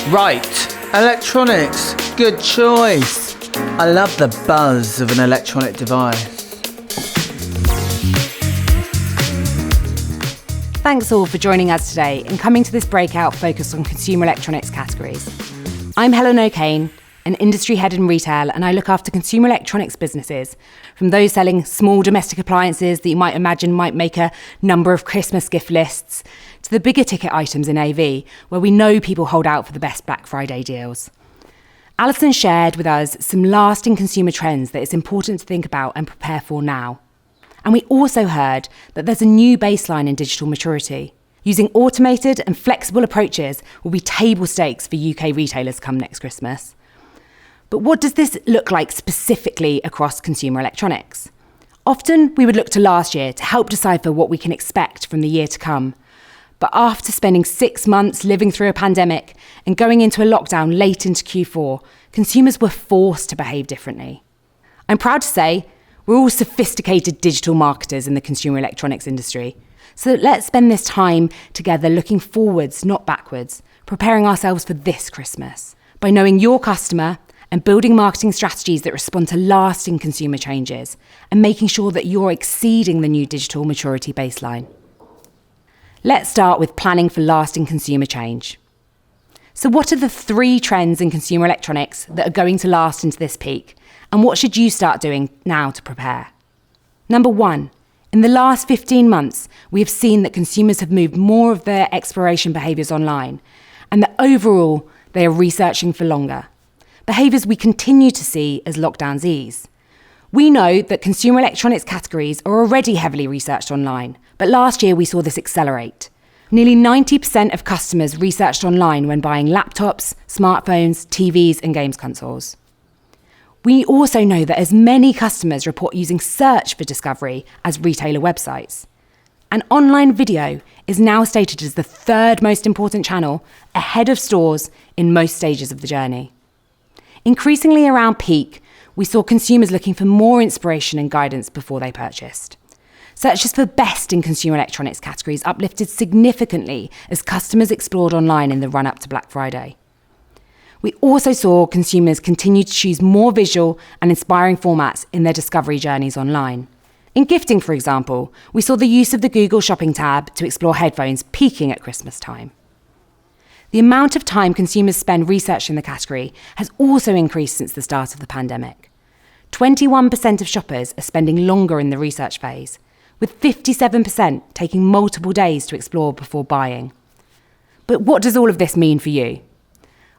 Right, electronics, good choice. I love the buzz of an electronic device. Thanks all for joining us today and coming to this breakout focused on consumer electronics categories. I'm Helen O'Kane, an industry head in retail, and I look after consumer electronics businesses, from those selling small domestic appliances that you might imagine might make a number of Christmas gift lists, to the bigger ticket items in AV, where we know people hold out for the best Black Friday deals. Alison shared with us some lasting consumer trends that it's important to think about and prepare for now. And we also heard that there's a new baseline in digital maturity. Using automated and flexible approaches will be table stakes for UK retailers come next Christmas. But what does this look like specifically across consumer electronics? Often we would look to last year to help decipher what we can expect from the year to come. But after spending 6 months living through a pandemic and going into a lockdown late into Q4, consumers were forced to behave differently. I'm proud to say we're all sophisticated digital marketers in the consumer electronics industry. So let's spend this time together looking forwards, not backwards, preparing ourselves for this Christmas by knowing your customer and building marketing strategies that respond to lasting consumer changes and making sure that you're exceeding the new digital maturity baseline. Let's start with planning for lasting consumer change. So what are the 3 trends in consumer electronics that are going to last into this peak? And what should you start doing now to prepare? Number 1, in the last 15 months, we have seen that consumers have moved more of their exploration behaviours online, and that overall, they are researching for longer. Behaviours we continue to see as lockdowns ease. We know that consumer electronics categories are already heavily researched online, but last year we saw this accelerate. Nearly 90% of customers researched online when buying laptops, smartphones, TVs and games consoles. We also know that as many customers report using search for discovery as retailer websites. And online video is now stated as the 3rd most important channel, ahead of stores in most stages of the journey. Increasingly around peak, we saw consumers looking for more inspiration and guidance before they purchased. Searches for best in consumer electronics categories uplifted significantly as customers explored online in the run-up to Black Friday. We also saw consumers continue to choose more visual and inspiring formats in their discovery journeys online. In gifting, for example, we saw the use of the Google Shopping tab to explore headphones peaking at Christmas time. The amount of time consumers spend researching the category has also increased since the start of the pandemic. 21% of shoppers are spending longer in the research phase, with 57% taking multiple days to explore before buying. But what does all of this mean for you?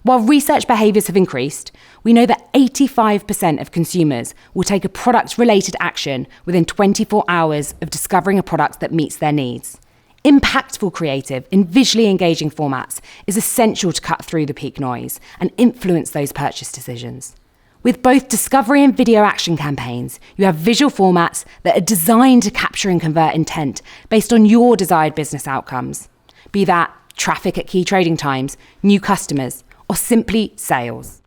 While research behaviours have increased, we know that 85% of consumers will take a product-related action within 24 hours of discovering a product that meets their needs. Impactful creative in visually engaging formats is essential to cut through the peak noise and influence those purchase decisions. With both discovery and video action campaigns, you have visual formats that are designed to capture and convert intent based on your desired business outcomes, be that traffic at key trading times, new customers, or simply sales.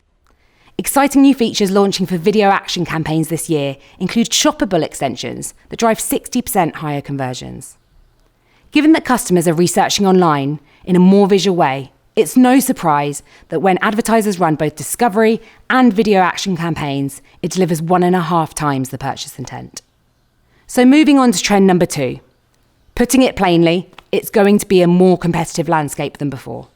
Exciting new features launching for video action campaigns this year include shoppable extensions that drive 60% higher conversions. Given that customers are researching online in a more visual way, it's no surprise that when advertisers run both discovery and video action campaigns, it delivers 1.5 times the purchase intent. So moving on to trend number 2. Putting it plainly, it's going to be a more competitive landscape than before.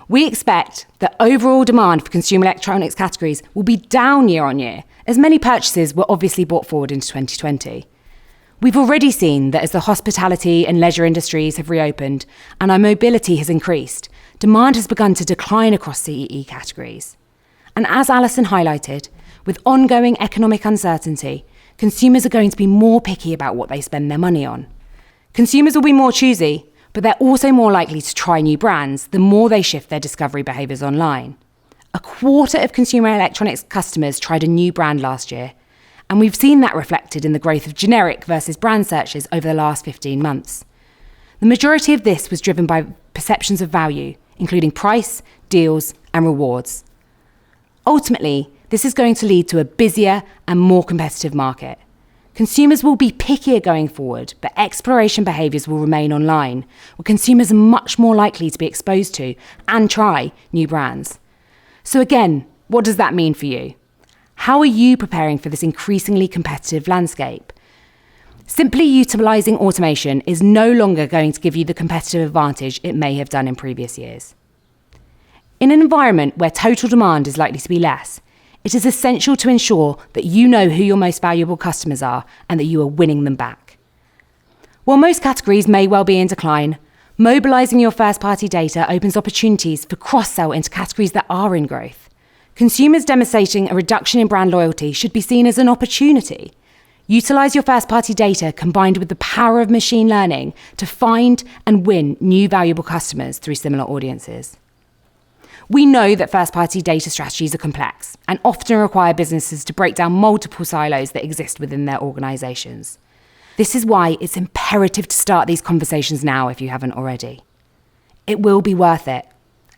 We expect that overall demand for consumer electronics categories will be down year on year, as many purchases were obviously brought forward into 2020. We've already seen that as the hospitality and leisure industries have reopened and our mobility has increased, demand has begun to decline across CEE categories. And as Alison highlighted, with ongoing economic uncertainty, consumers are going to be more picky about what they spend their money on. Consumers will be more choosy, but they're also more likely to try new brands the more they shift their discovery behaviours online. 1/4 of consumer electronics customers tried a new brand last year, and we've seen that reflected in the growth of generic versus brand searches over the last 15 months. The majority of this was driven by perceptions of value, including price, deals, and rewards. Ultimately, this is going to lead to a busier and more competitive market. Consumers will be pickier going forward, but exploration behaviours will remain online, where consumers are much more likely to be exposed to and try new brands. So again, what does that mean for you? How are you preparing for this increasingly competitive landscape? Simply utilising automation is no longer going to give you the competitive advantage it may have done in previous years. In an environment where total demand is likely to be less, it is essential to ensure that you know who your most valuable customers are and that you are winning them back. While most categories may well be in decline, mobilising your first-party data opens opportunities for cross-sell into categories that are in growth. Consumers demonstrating a reduction in brand loyalty should be seen as an opportunity. Utilise your first-party data combined with the power of machine learning to find and win new valuable customers through similar audiences. We know that first-party data strategies are complex and often require businesses to break down multiple silos that exist within their organisations. This is why it's imperative to start these conversations now if you haven't already. It will be worth it.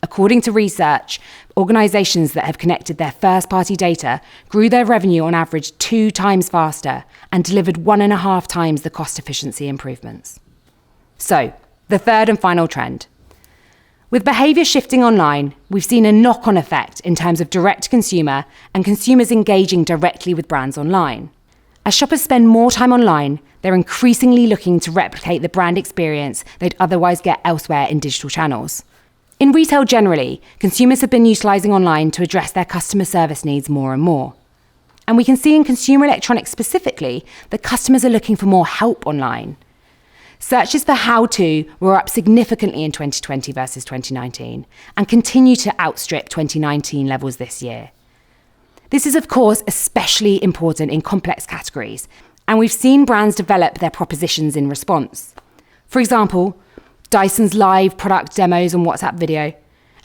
According to research, organisations that have connected their first-party data grew their revenue on average 2 times faster and delivered 1.5 times the cost efficiency improvements. So, the third and final trend. With behaviour shifting online, we've seen a knock-on effect in terms of direct-to-consumer and consumers engaging directly with brands online. As shoppers spend more time online, they're increasingly looking to replicate the brand experience they'd otherwise get elsewhere in digital channels. In retail generally, consumers have been utilising online to address their customer service needs more and more. And we can see in consumer electronics specifically that customers are looking for more help online. Searches for how-to were up significantly in 2020 versus 2019 and continue to outstrip 2019 levels this year. This is, of course, especially important in complex categories, and we've seen brands develop their propositions in response. For example, Dyson's live product demos on WhatsApp video,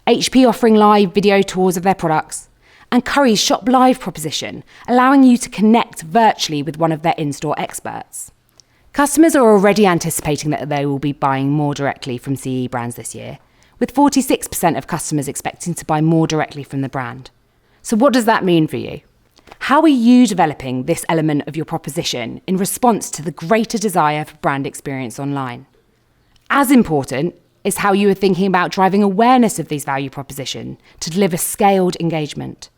HP offering live video tours of their products, and Currys' Shop Live proposition, allowing you to connect virtually with one of their in-store experts. Customers are already anticipating that they will be buying more directly from CE brands this year, with 46% of customers expecting to buy more directly from the brand. So what does that mean for you? How are you developing this element of your proposition in response to the greater desire for brand experience online? As important is how you are thinking about driving awareness of these value proposition to deliver scaled engagement.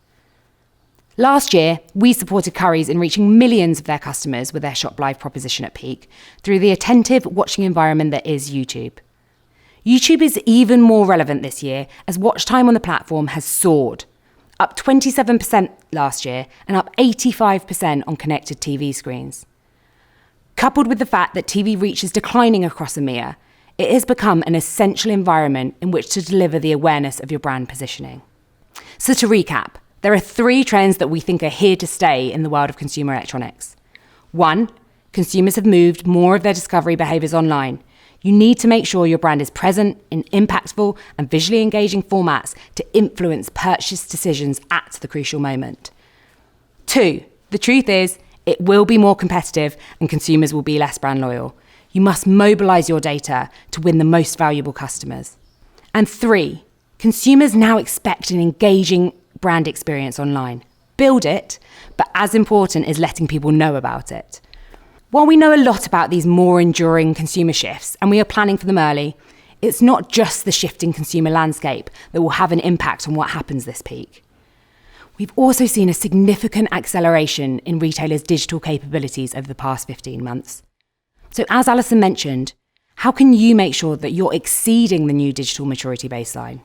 Last year, we supported Currys in reaching millions of their customers with their Shop Live proposition at peak through the attentive watching environment that is YouTube. YouTube is even more relevant this year as watch time on the platform has soared, up 27% last year and up 85% on connected TV screens. Coupled with the fact that TV reach is declining across EMEA, it has become an essential environment in which to deliver the awareness of your brand positioning. So to recap, there are 3 trends that we think are here to stay in the world of consumer electronics. 1, consumers have moved more of their discovery behaviours online. You need to make sure your brand is present in impactful and visually engaging formats to influence purchase decisions at the crucial moment. 2, the truth is, it will be more competitive and consumers will be less brand loyal. You must mobilise your data to win the most valuable customers. And 3, consumers now expect an engaging brand experience online. Build it, but as important is letting people know about it. While we know a lot about these more enduring consumer shifts and we are planning for them early, it's not just the shifting consumer landscape that will have an impact on what happens this peak. We've also seen a significant acceleration in retailers' digital capabilities over the past 15 months. So as Alison mentioned, how can you make sure that you're exceeding the new digital maturity baseline?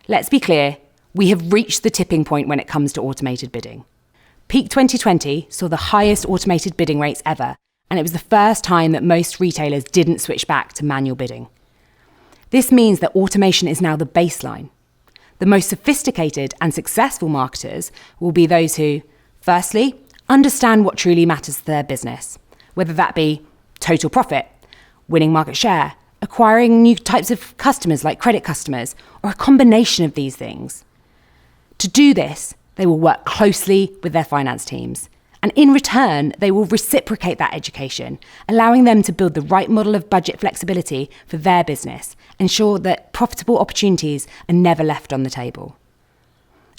Let's be clear, we have reached the tipping point when it comes to automated bidding. Peak 2020 saw the highest automated bidding rates ever, and it was the first time that most retailers didn't switch back to manual bidding. This means that automation is now the baseline. The most sophisticated and successful marketers will be those who, firstly, understand what truly matters to their business, whether that be total profit, winning market share, acquiring new types of customers like credit customers, or a combination of these things. To do this, they will work closely with their finance teams. And in return, they will reciprocate that education, allowing them to build the right model of budget flexibility for their business, ensure that profitable opportunities are never left on the table.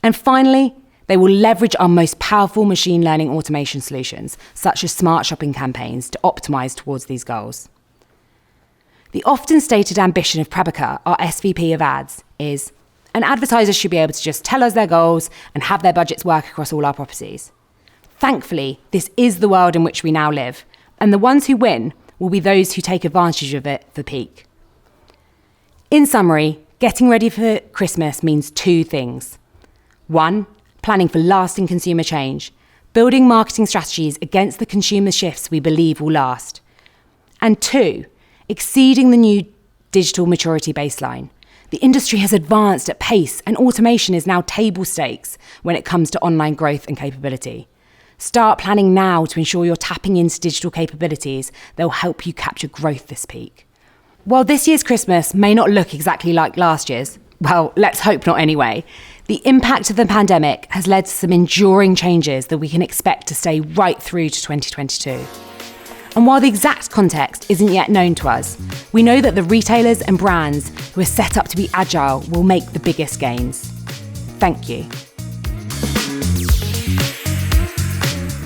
And finally, they will leverage our most powerful machine learning automation solutions, such as smart shopping campaigns, to optimize towards these goals. The often stated ambition of Prabhakar, our SVP of ads, is and advertisers should be able to just tell us their goals and have their budgets work across all our properties. Thankfully, this is the world in which we now live, and the ones who win will be those who take advantage of it for peak. In summary, getting ready for Christmas means two things. One, planning for lasting consumer change, building marketing strategies against the consumer shifts we believe will last. And two, exceeding the new digital maturity baseline. The industry has advanced at pace, and automation is now table stakes when it comes to online growth and capability. Start planning now to ensure you're tapping into digital capabilities that will help you capture growth this peak. While this year's Christmas may not look exactly like last year's, well, let's hope not anyway, the impact of the pandemic has led to some enduring changes that we can expect to stay right through to 2022. And while the exact context isn't yet known to us, we know that the retailers and brands who are set up to be agile will make the biggest gains. Thank you.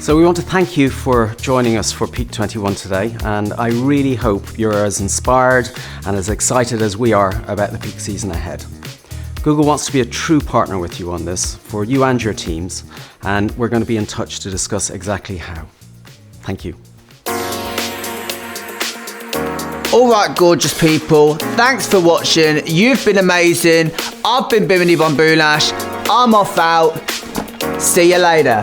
So we want to thank you for joining us for Peak21 today, and I really hope you're as inspired and as excited as we are about the peak season ahead. Google wants to be a true partner with you on this, for you and your teams, and we're going to be in touch to discuss exactly how. Thank you. All right, gorgeous people, thanks for watching. You've been amazing. I've been Bimini Bombulash. I'm off out. See you later.